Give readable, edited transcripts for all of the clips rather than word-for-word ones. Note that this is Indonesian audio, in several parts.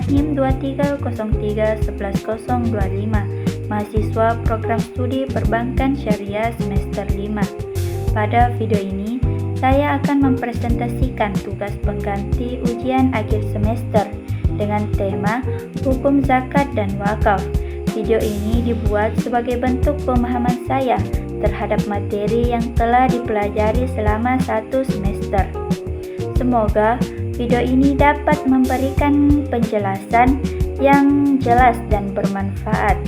NIM 2303110025, mahasiswa program studi perbankan syariah semester 5. Pada video ini, saya akan mempresentasikan tugas pengganti ujian akhir semester dengan tema hukum zakat dan wakaf. Video ini dibuat sebagai bentuk pemahaman saya terhadap materi yang telah dipelajari selama 1 semester. Semoga video ini dapat memberikan penjelasan yang jelas dan bermanfaat.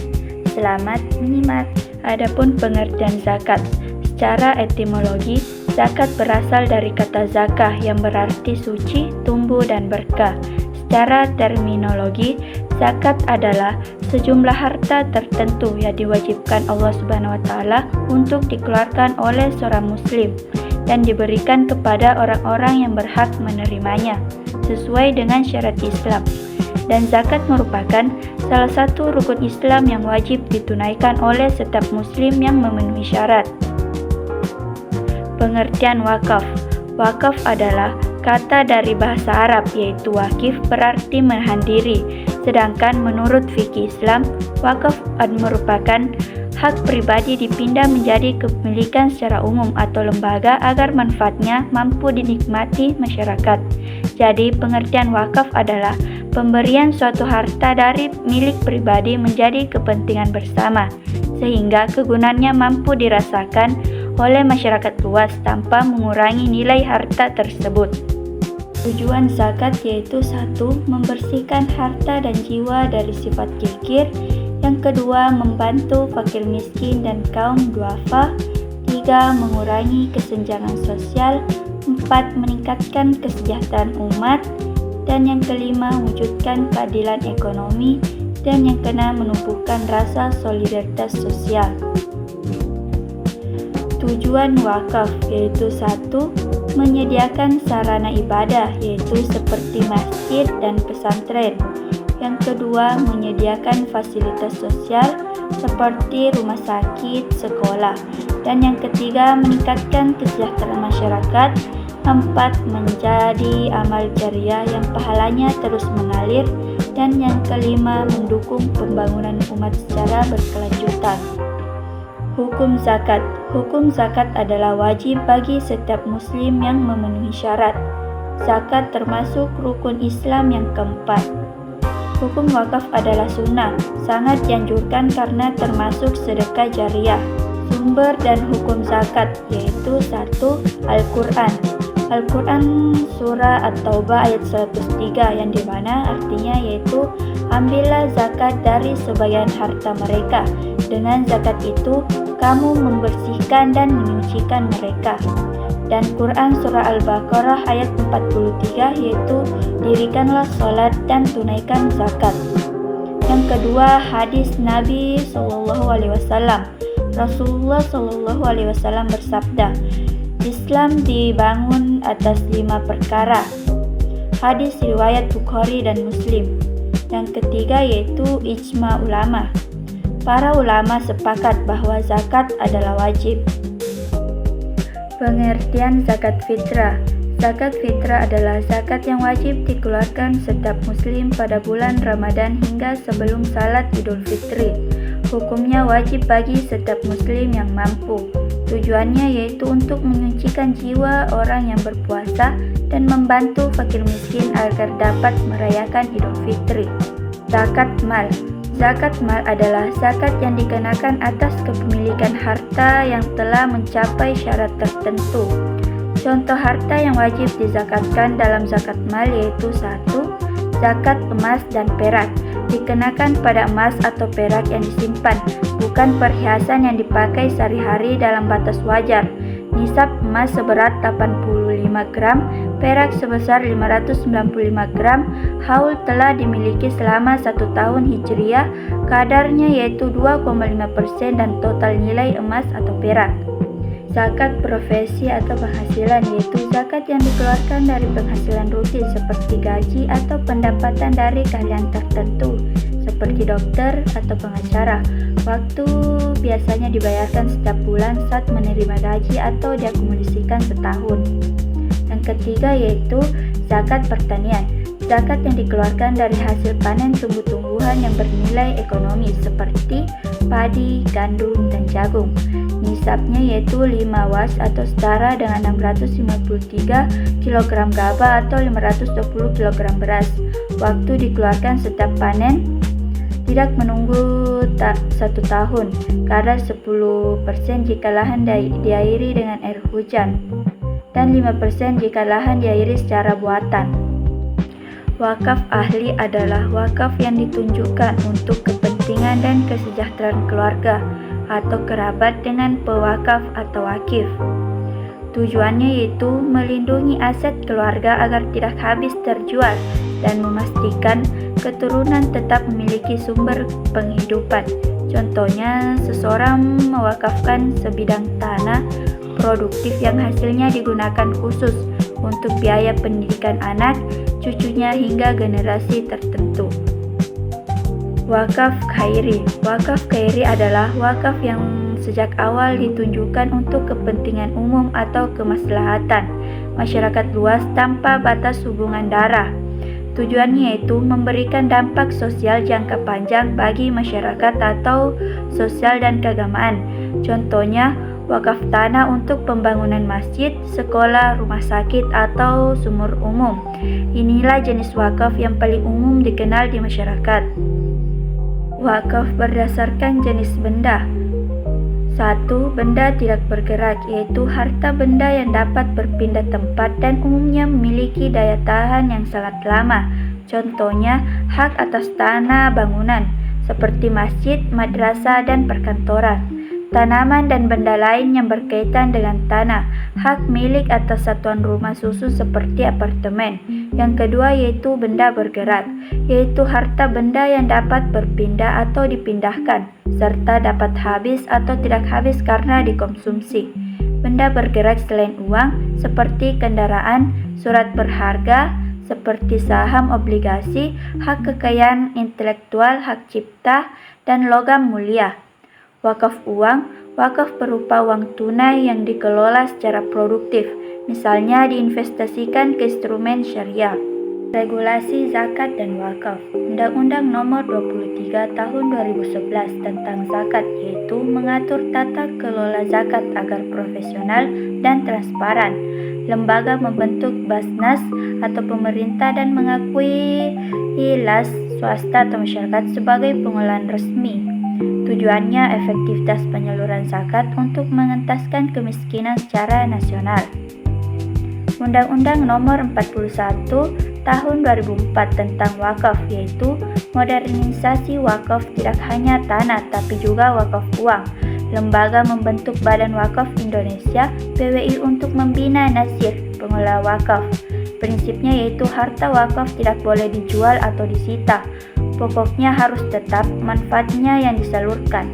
Selamat menyimak. Adapun pengertian zakat. Secara etimologi, zakat berasal dari kata zakah yang berarti suci, tumbuh, dan berkah. Secara terminologi, zakat adalah sejumlah harta tertentu yang diwajibkan Allah Subhanahu wa Ta'ala untuk dikeluarkan oleh seorang muslim dan diberikan kepada orang-orang yang berhak menerimanya sesuai dengan syariat Islam. Dan zakat merupakan salah satu rukun Islam yang wajib ditunaikan oleh setiap muslim yang memenuhi syarat. Pengertian wakaf. Wakaf adalah kata dari bahasa Arab yaitu wakif berarti menahan diri. Sedangkan menurut fikih Islam, wakaf merupakan hak pribadi dipindah menjadi kepemilikan secara umum atau lembaga agar manfaatnya mampu dinikmati masyarakat. Jadi pengertian wakaf adalah pemberian suatu harta dari milik pribadi menjadi kepentingan bersama, sehingga kegunaannya mampu dirasakan oleh masyarakat luas tanpa mengurangi nilai harta tersebut. Tujuan zakat yaitu 1. Membersihkan harta dan jiwa dari sifat kikir. Yang kedua, membantu fakir miskin dan kaum duafa. 3. Mengurangi kesenjangan sosial. 4. Meningkatkan kesejahteraan umat. Dan yang kelima, mewujudkan keadilan ekonomi. Dan yang keenam, menumbuhkan rasa solidaritas sosial. Tujuan wakaf yaitu 1. Menyediakan sarana ibadah yaitu seperti masjid dan pesantren. Yang kedua, menyediakan fasilitas sosial seperti rumah sakit, sekolah. Dan yang ketiga, meningkatkan kesejahteraan masyarakat. 4. Menjadi amal jariah yang pahalanya terus mengalir. Dan yang kelima, mendukung pembangunan umat secara berkelanjutan. Hukum zakat. Hukum zakat adalah wajib bagi setiap muslim yang memenuhi syarat. Zakat termasuk rukun Islam yang keempat. Hukum wakaf adalah sunnah, sangat dianjurkan karena termasuk sedekah jariah. Sumber dan hukum zakat yaitu 1. Al-Quran. Al-Quran surah At-Taubah ayat 103 yang dimana artinya yaitu ambillah zakat dari sebagian harta mereka. Dengan zakat itu kamu membersihkan dan menyucikan mereka. Dan Quran surah Al-Baqarah ayat 43 yaitu dirikanlah sholat dan tunaikan zakat. Yang kedua, hadis Nabi SAW. Rasulullah SAW bersabda, Islam dibangun atas 5 perkara. Hadis riwayat Bukhari dan Muslim. Yang ketiga yaitu ijma ulama. Para ulama sepakat bahwa zakat adalah wajib. Pengertian zakat fitrah. Zakat fitrah adalah zakat yang wajib dikeluarkan setiap muslim pada bulan Ramadan hingga sebelum salat Idul Fitri. Hukumnya wajib bagi setiap muslim yang mampu. Tujuannya yaitu untuk menyucikan jiwa orang yang berpuasa dan membantu fakir miskin agar dapat merayakan Idul Fitri. Zakat mal. Zakat mal adalah zakat yang dikenakan atas kepemilikan harta yang telah mencapai syarat tertentu. Contoh harta yang wajib dizakatkan dalam zakat mal yaitu 1. Zakat emas dan perak. Dikenakan pada emas atau perak yang disimpan, bukan perhiasan yang dipakai sehari-hari dalam batas wajar. Nisab emas seberat 85 gram, perak sebesar 595 gram, haul telah dimiliki selama 1 tahun hijriah, kadarnya yaitu 2,5% dan total nilai emas atau perak. Zakat profesi atau penghasilan yaitu zakat yang dikeluarkan dari penghasilan rutin seperti gaji atau pendapatan dari keahlian tertentu seperti dokter atau pengacara. Waktu biasanya dibayarkan setiap bulan saat menerima gaji atau diakumulasikan setahun. Yang ketiga yaitu zakat pertanian. Zakat yang dikeluarkan dari hasil panen tumbuh-tumbuhan yang bernilai ekonomi seperti padi, gandum, dan jagung. Nisabnya yaitu 5 was atau setara dengan 653 kg gabah atau 520 kg beras. Waktu dikeluarkan setiap panen tidak menunggu 1 tahun, kadar 10% jika lahan diairi dengan air hujan, dan 5% jika lahan diairi secara buatan. Wakaf ahli adalah wakaf yang ditunjukkan untuk kepentingan dan kesejahteraan keluarga atau kerabat dengan pewakaf atau wakif. Tujuannya yaitu melindungi aset keluarga agar tidak habis terjual dan memastikan keturunan tetap memiliki sumber penghidupan. Contohnya, seseorang mewakafkan sebidang tanah produktif yang hasilnya digunakan khusus untuk biaya pendidikan anak, cucunya hingga generasi tertentu. Wakaf khairi. Wakaf khairi adalah wakaf yang sejak awal ditunjukkan untuk kepentingan umum atau kemaslahatan masyarakat luas tanpa batas hubungan darah. Tujuannya yaitu memberikan dampak sosial jangka panjang bagi masyarakat atau sosial dan keagamaan. Contohnya, wakaf tanah untuk pembangunan masjid, sekolah, rumah sakit, atau sumur umum. Inilah jenis wakaf yang paling umum dikenal di masyarakat. Wakaf berdasarkan jenis benda. 1. Benda tidak bergerak, yaitu harta benda yang dapat berpindah tempat dan umumnya memiliki daya tahan yang sangat lama. Contohnya, hak atas tanah bangunan, seperti masjid, madrasah, dan perkantoran. Tanaman dan benda lain yang berkaitan dengan tanah, hak milik atas satuan rumah susun seperti apartemen. Yang kedua yaitu benda bergerak, yaitu harta benda yang dapat berpindah atau dipindahkan, serta dapat habis atau tidak habis karena dikonsumsi. Benda bergerak selain uang, seperti kendaraan, surat berharga, seperti saham, obligasi, hak kekayaan intelektual, hak cipta, dan logam mulia. Wakaf uang, wakaf berupa uang tunai yang dikelola secara produktif, misalnya diinvestasikan ke instrumen syariah. Regulasi zakat dan wakaf. Undang-Undang Nomor 23 Tahun 2011 tentang zakat yaitu mengatur tata kelola zakat agar profesional dan transparan. Lembaga membentuk Basnas atau pemerintah dan mengakui las swasta atau masyarakat sebagai pengelolaan resmi. Tujuannya efektivitas penyaluran zakat untuk mengentaskan kemiskinan secara nasional. Undang-Undang Nomor 41 Tahun 2004 tentang wakaf yaitu modernisasi wakaf tidak hanya tanah tapi juga wakaf uang. Lembaga membentuk Badan Wakaf Indonesia (BWI) untuk membina nasir pengelola wakaf. Prinsipnya yaitu harta wakaf tidak boleh dijual atau disita. Pokoknya harus tetap manfaatnya yang disalurkan.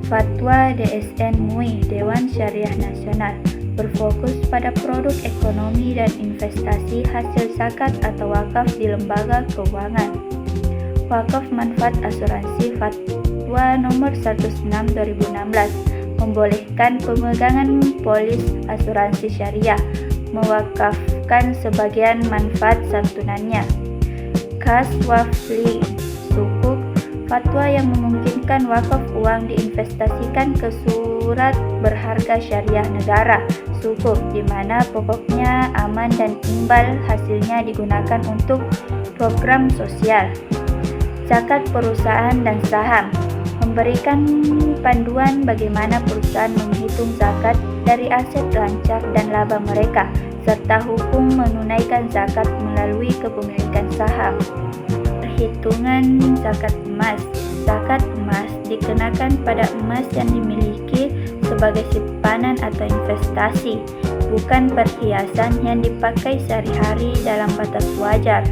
Fatwa DSN MUI Dewan Syariah Nasional berfokus pada produk ekonomi dan investasi hasil zakat atau wakaf di lembaga keuangan. Wakaf manfaat asuransi Fatwa Nomor 16 2016 membolehkan pemegangan polis asuransi syariah mewakafkan sebagian manfaat santunannya. Kas Wafli Sukuk, fatwa yang memungkinkan wakaf uang diinvestasikan ke surat berharga syariah negara, sukuk, di mana pokoknya aman dan imbal hasilnya digunakan untuk program sosial. Zakat perusahaan dan saham memberikan panduan bagaimana perusahaan menghitung zakat dari aset lancar dan laba mereka, serta hukum menunaikan zakat melalui kepemilikan saham. Perhitungan zakat emas. Zakat emas dikenakan pada emas yang dimiliki sebagai simpanan atau investasi, bukan perhiasan yang dipakai sehari-hari dalam batas wajar.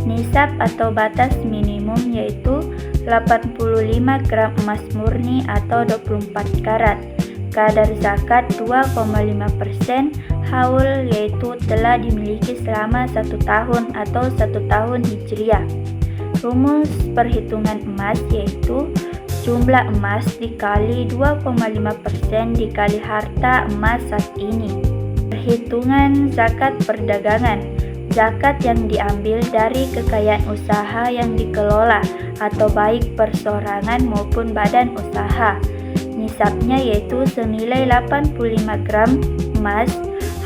Nisab atau batas minimum yaitu 85 gram emas murni atau 24 karat. Kadar zakat 2,5% haul yaitu telah dimiliki selama 1 tahun atau 1 tahun hijriah. Rumus perhitungan emas yaitu jumlah emas dikali 2,5% dikali harta emas saat ini. Perhitungan zakat perdagangan. zakat yang diambil dari kekayaan usaha yang dikelola atau baik perseorangan maupun badan usaha. Nisabnya yaitu senilai 85 gram emas,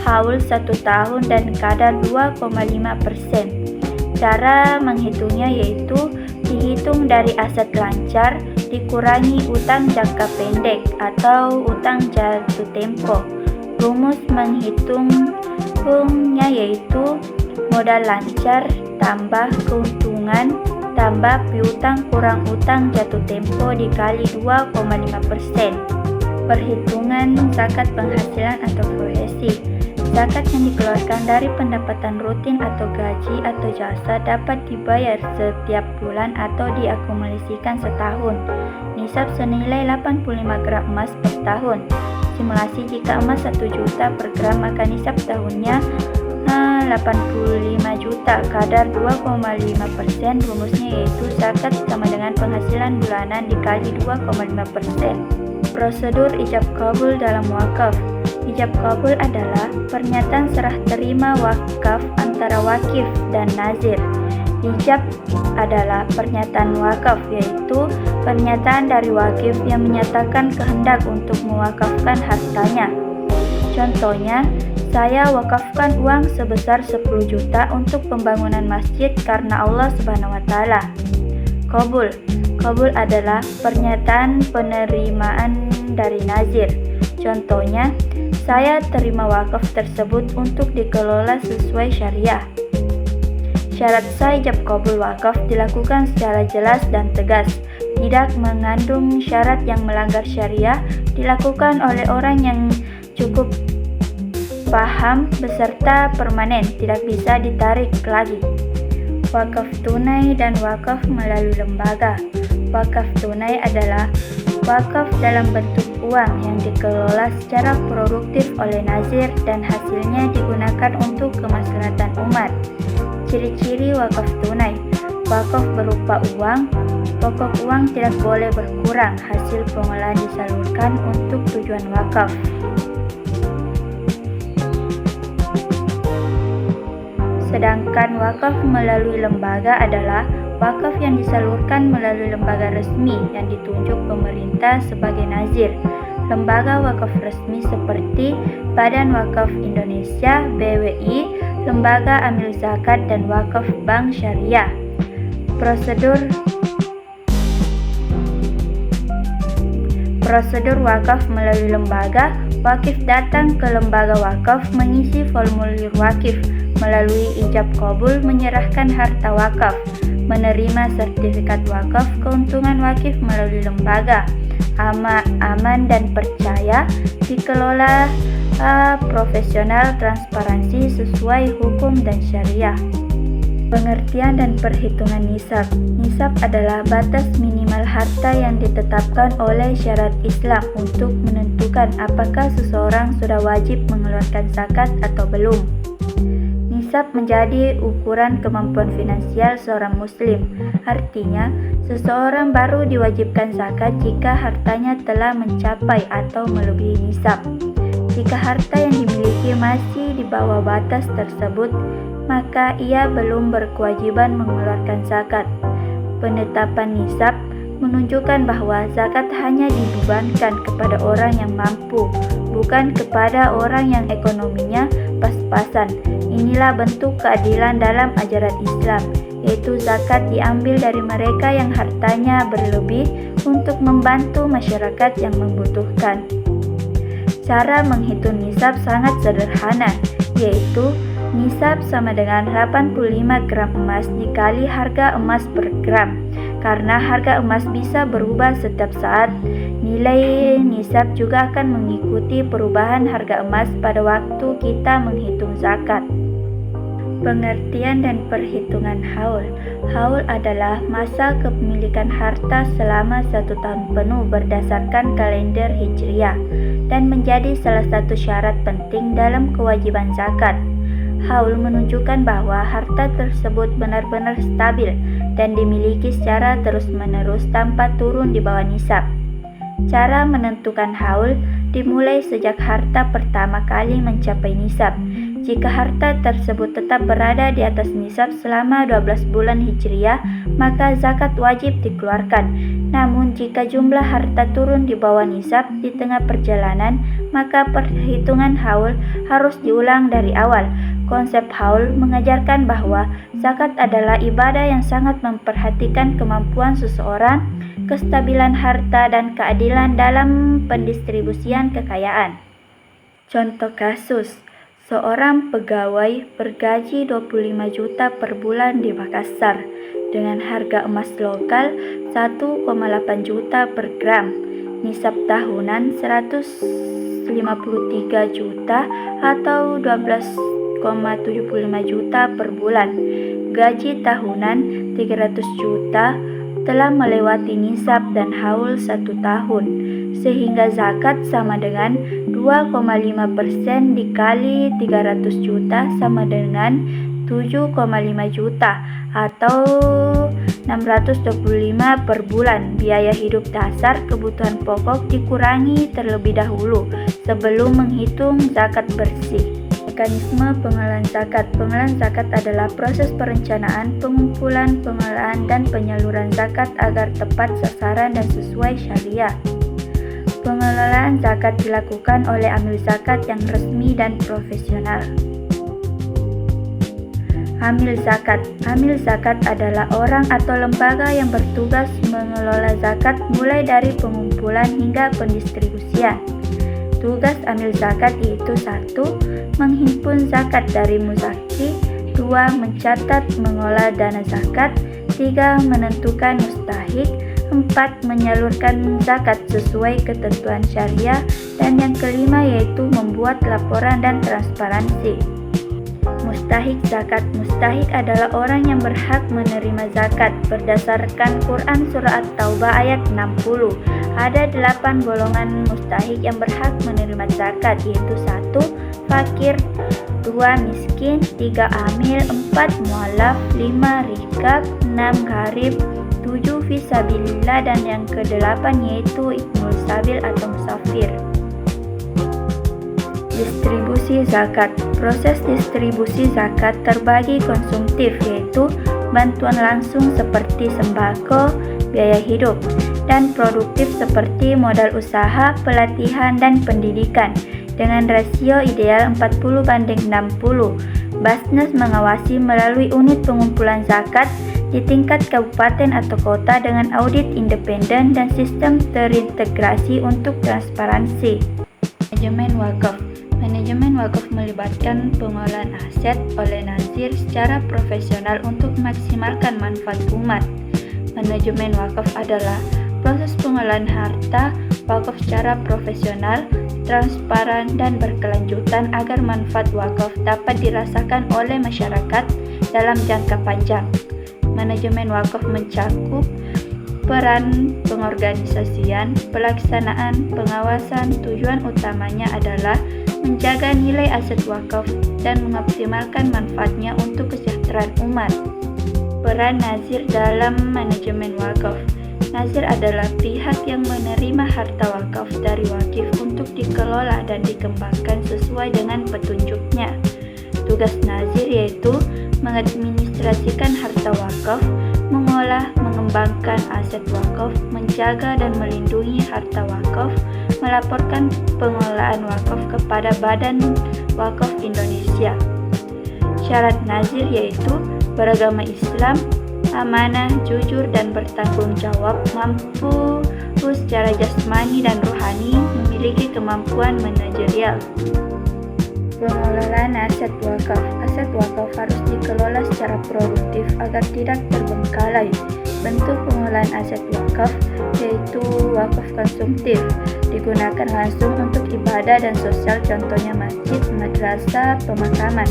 haul 1 tahun dan kadar 2,5%. Cara menghitungnya yaitu dihitung dari aset lancar dikurangi utang jangka pendek atau utang jatuh tempo. Rumus menghitungnya yaitu modal lancar tambah keuntungan tambah piutang kurang utang jatuh tempo dikali 2,5%. Perhitungan zakat penghasilan atau profesi. Zakat yang dikeluarkan dari pendapatan rutin atau gaji atau jasa dapat dibayar setiap bulan atau diakumulasikan setahun. Nisab senilai 85 gram emas per tahun. Simulasi jika emas 1 juta per gram maka nisab tahunnya 85 juta, kadar 2,5%. Rumusnya yaitu zakat sama dengan penghasilan bulanan dikali 2,5%. Prosedur ijab kabul dalam wakaf. Ijab kabul adalah pernyataan serah terima wakaf antara wakif dan nazir. Ijab adalah pernyataan wakaf, yaitu pernyataan dari wakif yang menyatakan kehendak untuk mewakafkan hartanya. Contohnya, saya wakafkan uang sebesar 10 juta untuk pembangunan masjid karena Allah Subhanahu wa Ta'ala. Qabul. Qabul adalah pernyataan penerimaan dari nazir. Contohnya, saya terima wakaf tersebut untuk dikelola sesuai syariah. Syarat sah ijab qabul wakaf dilakukan secara jelas dan tegas, tidak mengandung syarat yang melanggar syariah, dilakukan oleh orang yang cukup paham beserta permanen, tidak bisa ditarik lagi. Wakaf tunai dan wakaf melalui lembaga. Wakaf tunai adalah wakaf dalam bentuk uang yang dikelola secara produktif oleh nazir dan hasilnya digunakan untuk kemaslahatan umat. Ciri-ciri wakaf tunai. Wakaf berupa uang. Pokok uang tidak boleh berkurang. Hasil pengolahan disalurkan untuk tujuan wakaf. Sedangkan wakaf melalui lembaga adalah wakaf yang disalurkan melalui lembaga resmi yang ditunjuk pemerintah sebagai nazir. Lembaga wakaf resmi seperti Badan Wakaf Indonesia (BWI), Lembaga Amil Zakat dan Wakaf Bank Syariah. Prosedur wakaf melalui lembaga. Wakif datang ke lembaga wakaf mengisi formulir wakif, melalui ijab qabul menyerahkan harta wakaf, menerima sertifikat wakaf, keuntungan wakif melalui lembaga aman dan percaya, dikelola profesional, transparansi sesuai hukum dan syariah. Pengertian dan perhitungan nisab. Nisab adalah batas minimal harta yang ditetapkan oleh syariat Islam untuk menentukan apakah seseorang sudah wajib mengeluarkan zakat atau belum. Nisab menjadi ukuran kemampuan finansial seorang muslim. Artinya, seseorang baru diwajibkan zakat jika hartanya telah mencapai atau melebihi nisab. Jika harta yang dimiliki masih di bawah batas tersebut, maka ia belum berkewajiban mengeluarkan zakat. Penetapan nisab menunjukkan bahwa zakat hanya dibebankan kepada orang yang mampu, bukan kepada orang yang ekonominya pas-pasan. Inilah bentuk keadilan dalam ajaran Islam, yaitu zakat diambil dari mereka yang hartanya berlebih untuk membantu masyarakat yang membutuhkan. Cara menghitung nisab sangat sederhana, yaitu nisab sama dengan 85 gram emas dikali harga emas per gram. Karena harga emas bisa berubah setiap saat, nilai nisab juga akan mengikuti perubahan harga emas pada waktu kita menghitung zakat. Pengertian dan perhitungan haul. Haul adalah masa kepemilikan harta selama 1 tahun penuh berdasarkan kalender Hijriah dan menjadi salah satu syarat penting dalam kewajiban zakat. Haul menunjukkan bahwa harta tersebut benar-benar stabil dan dimiliki secara terus-menerus tanpa turun di bawah nisab. Cara menentukan haul dimulai sejak harta pertama kali mencapai nisab. Jika harta tersebut tetap berada di atas nisab selama 12 bulan Hijriah, maka zakat wajib dikeluarkan. Namun jika jumlah harta turun di bawah nisab di tengah perjalanan, maka perhitungan haul harus diulang dari awal. Konsep haul mengajarkan bahwa zakat adalah ibadah yang sangat memperhatikan kemampuan seseorang, kestabilan harta, dan keadilan dalam pendistribusian kekayaan. Contoh kasus, seorang pegawai bergaji 25 juta per bulan di Makassar dengan harga emas lokal 1,8 juta per gram, nisab tahunan 153 juta atau 12,75 juta per bulan. Gaji tahunan 300 juta telah melewati nisab dan haul 1 tahun, sehingga zakat sama dengan 2,5% dikali 300 juta sama dengan 7,5 juta atau 625 per bulan. Biaya hidup dasar kebutuhan pokok dikurangi terlebih dahulu sebelum menghitung zakat bersih. Mekanisme pengelolaan zakat. Pengelolaan zakat adalah proses perencanaan, pengumpulan, pengelolaan, dan penyaluran zakat agar tepat sasaran dan sesuai syariah. Pengelolaan zakat dilakukan oleh amil zakat yang resmi dan profesional. Amil zakat. Amil zakat adalah orang atau lembaga yang bertugas mengelola zakat mulai dari pengumpulan hingga pendistribusian. Tugas amil zakat yaitu 1. Menghimpun zakat dari muzaki, 2. Mencatat mengolah dana zakat, 3. Menentukan mustahik, 4. Menyalurkan zakat sesuai ketentuan syariah, dan yang kelima yaitu membuat laporan dan transparansi. Mustahik zakat. Mustahik adalah orang yang berhak menerima zakat berdasarkan Quran Surah At-Taubah ayat 60. Ada 8 golongan mustahik yang berhak menerima zakat, yaitu 1. Fakir, 2. Miskin, 3. Amil, 4. Mu'alaf, 5. Rikab, 6. Gharib, 7. Fisabilillah, dan yang ke-8 yaitu Ibnul Sabil atau musafir. Distribusi zakat. Proses distribusi zakat terbagi konsumtif, yaitu bantuan langsung seperti sembako, biaya hidup, dan produktif seperti modal usaha, pelatihan, dan pendidikan dengan rasio ideal 40:60. Basnas mengawasi melalui unit pengumpulan zakat di tingkat kabupaten atau kota dengan audit independen dan sistem terintegrasi untuk transparansi. Manajemen wakaf. Manajemen wakaf melibatkan pengolahan aset oleh nazir secara profesional untuk memaksimalkan manfaat umat. Manajemen wakaf adalah proses pengolahan harta wakaf secara profesional, transparan, dan berkelanjutan agar manfaat wakaf dapat dirasakan oleh masyarakat dalam jangka panjang. Manajemen wakaf mencakup peran pengorganisasian, pelaksanaan, pengawasan. Tujuan utamanya adalah menjaga nilai aset wakaf dan mengoptimalkan manfaatnya untuk kesejahteraan umat. Peran nazir dalam manajemen wakaf. Nazir adalah pihak yang menerima harta wakaf dari wakif untuk dikelola dan dikembangkan sesuai dengan petunjuknya. Tugas nazir yaitu mengadministrasikan harta wakaf, mengolah, mengembangkan aset wakaf, menjaga dan melindungi harta wakaf, melaporkan pengelolaan wakaf kepada Badan Wakaf Indonesia. Syarat nazir yaitu beragama Islam, amanah, jujur, dan bertanggung jawab, mampu secara jasmani dan rohani, memiliki kemampuan manajerial. Pengelolaan aset wakaf. Aset wakaf harus dikelola secara produktif agar tidak terbengkalai. Bentuk pengelolaan aset wakaf yaitu wakaf konsumtif, digunakan langsung untuk ibadah dan sosial, contohnya masjid, madrasah, pemakaman.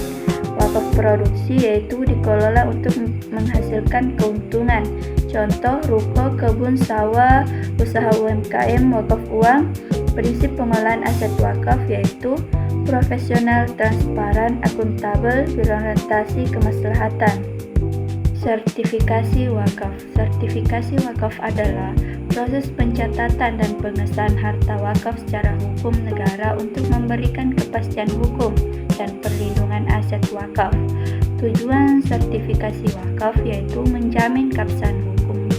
Wakaf produksi yaitu dikelola untuk menghasilkan keuntungan, contoh ruko, kebun, sawah, usaha UMKM, wakaf uang. Prinsip pengelolaan aset wakaf yaitu profesional, transparan, akuntabel, berorientasi kemaslahatan. Sertifikasi wakaf. Sertifikasi wakaf adalah proses pencatatan dan pengesahan harta wakaf secara hukum negara untuk memberikan kepastian hukum dan perlindungan aset wakaf. Tujuan sertifikasi wakaf yaitu menjamin keabsahan hukum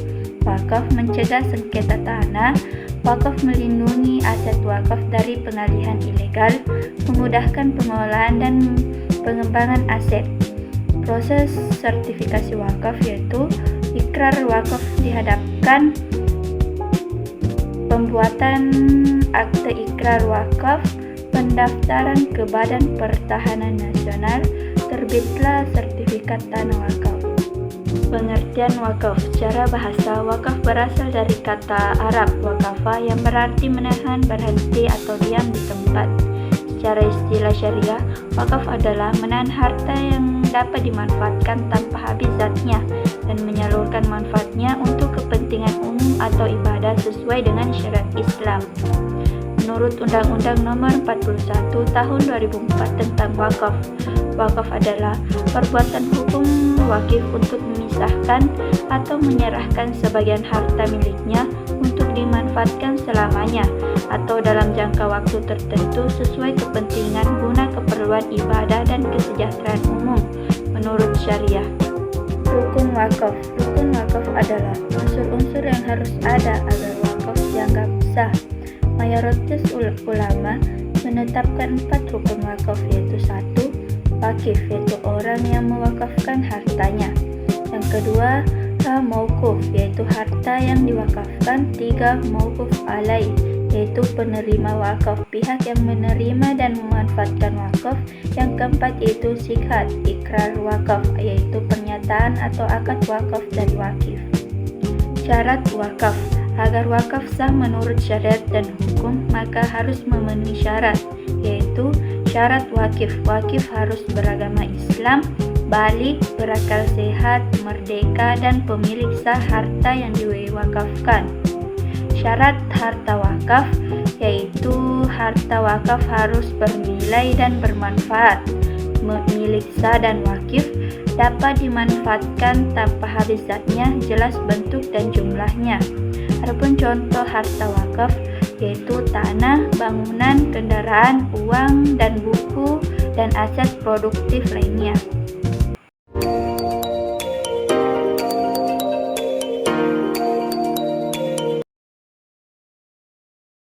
wakaf, mencegah sengketa tanah wakaf, melindungi aset wakaf dari pengalihan ilegal, memudahkan pengelolaan dan pengembangan aset. Proses sertifikasi wakaf yaitu ikrar wakaf dihadapkan, pembuatan akte ikrar wakaf, pendaftaran ke Badan Pertahanan Nasional, terbitlah sertifikat tanah wakaf. Pengertian wakaf. Secara bahasa, wakaf berasal dari kata Arab waqafa yang berarti menahan, berhenti atau diam di tempat. Secara istilah syariah, wakaf adalah menahan harta yang dapat dimanfaatkan tanpa habis zatnya dan menyalurkan manfaatnya untuk kepentingan umum atau ibadah sesuai dengan syariat Islam. Menurut Undang-Undang Nomor 41 Tahun 2004 tentang wakaf, wakaf adalah perbuatan hukum wakif untuk memisahkan atau menyerahkan sebagian harta miliknya untuk dimanfaatkan selamanya atau dalam jangka waktu tertentu sesuai kepentingan guna keperluan ibadah dan kesejahteraan umum menurut syariah. Rukun wakaf. Rukun wakaf adalah unsur-unsur yang harus ada agar wakaf dianggap sah. Mayoritas ulama menetapkan 4 rukun wakaf, yaitu 1. Wakif, yaitu orang yang mewakafkan hartanya. Yang kedua, mauquf, yaitu harta yang diwakafkan. 3. Mauquf alaih, yaitu penerima wakaf, pihak yang menerima dan memanfaatkan wakaf. Yang keempat yaitu sihat, ikrar wakaf, yaitu pernyataan atau akad wakaf dari wakif. Syarat wakaf. Agar wakaf sah menurut syariat dan hukum, maka harus memenuhi syarat, yaitu syarat wakif. Wakif harus beragama Islam, baligh, berakal sehat, merdeka, dan pemilik sah harta yang diwakafkan. Syarat harta wakaf, yaitu harta wakaf harus bernilai dan bermanfaat. Milik sah dan wakif dapat dimanfaatkan tanpa habis zatnya, jelas bentuk dan jumlahnya. Adapun contoh harta wakaf yaitu tanah, bangunan, kendaraan, uang, dan buku, dan aset produktif lainnya.